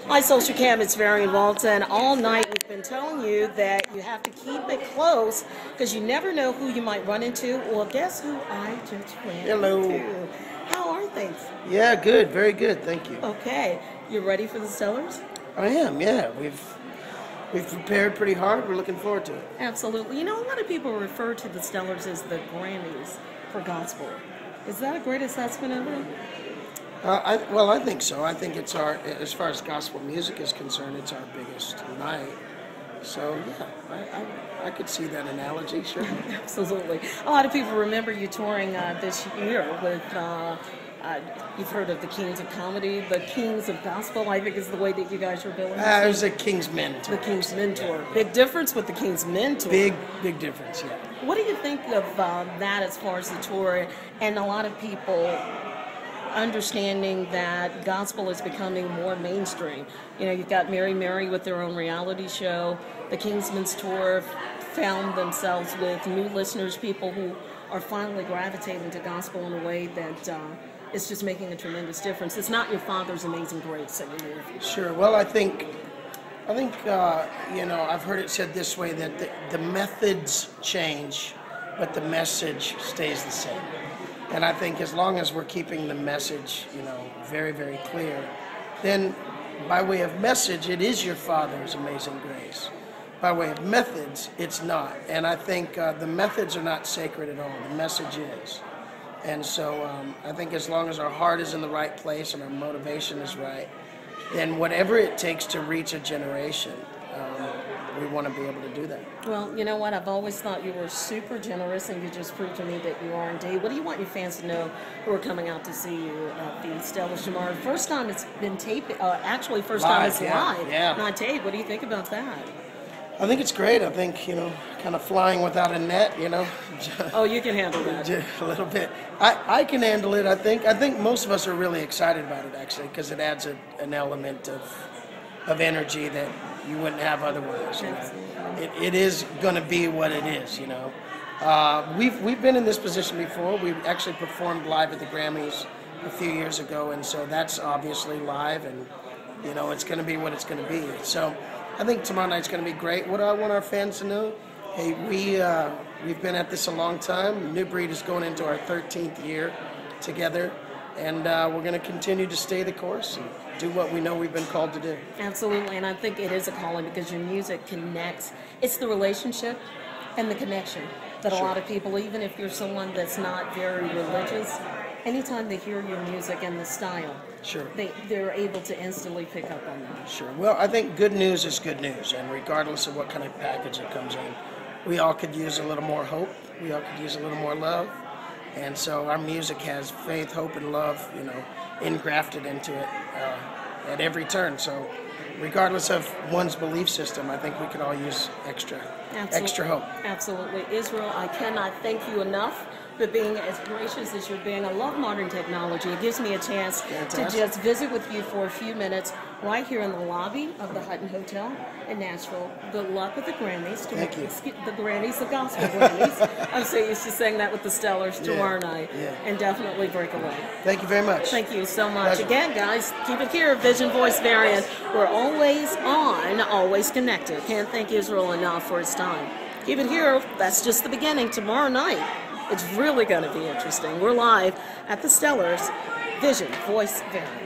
Hi, Social Cam, it's Varion Walton. All night we've been telling you that you have to keep it close because you never know who you might run into. Well, guess who I just ran into? How are things? Yeah, good, very good, thank you. Okay, you ready for the Stellars? I am, yeah. We've prepared pretty hard. We're looking forward to it. Absolutely. You know, a lot of people refer to the Stellars as the Grammys for gospel. Is that a great assessment of it? I think so. I think it's our, as far as gospel music is concerned, it's our biggest night. So, yeah, I could see that analogy, sure. Absolutely. A lot of people remember you touring this year with, you've heard of the Kings of Comedy, the Kings of Gospel, I think is the way that you guys were billing. It was a King's Men tour. The King's Men tour. Yeah. Big difference with the King's Men tour. Big difference, yeah. What do you think of that as far as the tour and a lot of people understanding that gospel is becoming more mainstream? You know, you've got Mary with their own reality show. The Kingsmen's Tour found themselves with new listeners, people who are finally gravitating to gospel in a way that is just making a tremendous difference. It's not your father's Amazing Grace anymore. Sure. Well, I think you know, I've heard it said this way, that the methods change, but the message stays the same. And I think as long as we're keeping the message, you know, very, very clear, then by way of message, it is your Father's amazing grace. By way of methods, it's not. And I think the methods are not sacred at all. The message is. And so I think as long as our heart is in the right place and our motivation is right, then whatever it takes to reach a generation, we want to be able to do that. Well, you know what? I've always thought you were super generous, and you just proved to me that you are indeed. What do you want your fans to know who are coming out to see you at the Stellars tomorrow? First time it's been taped, actually first time it's live, not taped. What do you think about that? I think it's great. I think, you know, kind of flying without a net, you know. Oh, you can handle that. A little bit. I can handle it, I think. I think most of us are really excited about it, actually, because it adds an element of energy that you wouldn't have otherwise. You know? It is going to be what it is, you know. We've been in this position before. We actually performed live at the Grammys a few years ago, and so that's obviously live, and, you know, it's going to be what it's going to be. So I think tomorrow night's going to be great. What do I want our fans to know? Hey, we've been at this a long time. New Breed is going into our 13th year together, and we're going to continue to stay the course and do what we know we've been called to do. Absolutely, and I think it is a calling because your music connects. It's the relationship and the connection that a lot of people, even if you're someone that's not very religious, anytime they hear your music and the style, they're able to instantly pick up on that. Sure. Well, I think good news is good news, and regardless of what kind of package it comes in, we all could use a little more hope. We all could use a little more love. And so our music has faith, hope, and love, you know, engrafted into it at every turn. So regardless of one's belief system, I think we could all use extra hope. Absolutely. Israel, I cannot thank you enough for being as gracious as you're being. I love modern technology. It gives me a chance to just visit with you for a few minutes right here in the lobby of the Houghton Hotel in Nashville. Good luck with the Grammys. Thank you. The Grammys, the gospel Grammys. I'm so used to saying that with the Stellars tomorrow night. And definitely break away. Thank you very much. Thank you so much. Pleasure. Again, guys, keep it here. Vision, Voice, Varion. We're always on, always connected. Can't thank Israel enough for his time. Keep it here. That's just the beginning. Tomorrow night, it's really going to be interesting. We're live at the Stellars. Vision, Voice, Varion.